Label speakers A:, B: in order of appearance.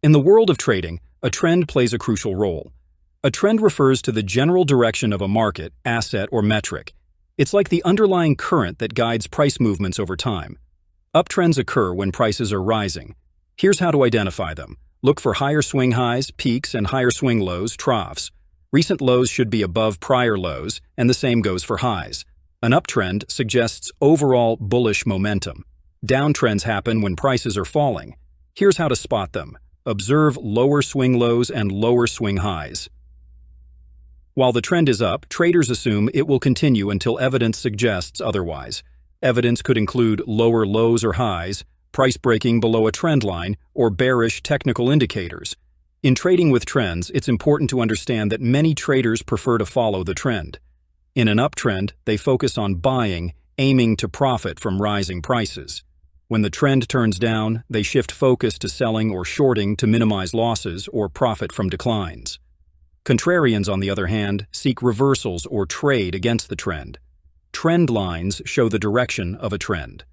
A: In the world of trading, a trend plays a crucial role. A trend refers to the general direction of a market, asset, or metric. It's like the underlying current that guides price movements over time. Uptrends occur when prices are rising. Here's how to identify them. Look for higher swing highs, peaks, and higher swing lows, troughs. Recent lows should be above prior lows, and the same goes for highs. An uptrend suggests overall bullish momentum. Downtrends happen when prices are falling. Here's how to spot them. Observe lower swing lows and lower swing highs. While the trend is up, traders assume it will continue until evidence suggests otherwise. Evidence could include lower lows or highs, price breaking below a trend line, or bearish technical indicators. In trading with trends, it's important to understand that many traders prefer to follow the trend. In an uptrend, they focus on buying, aiming to profit from rising prices. When the trend turns down, they shift focus to selling or shorting to minimize losses or profit from declines. Contrarians, on the other hand, seek reversals or trade against the trend. Trend lines show the direction of a trend.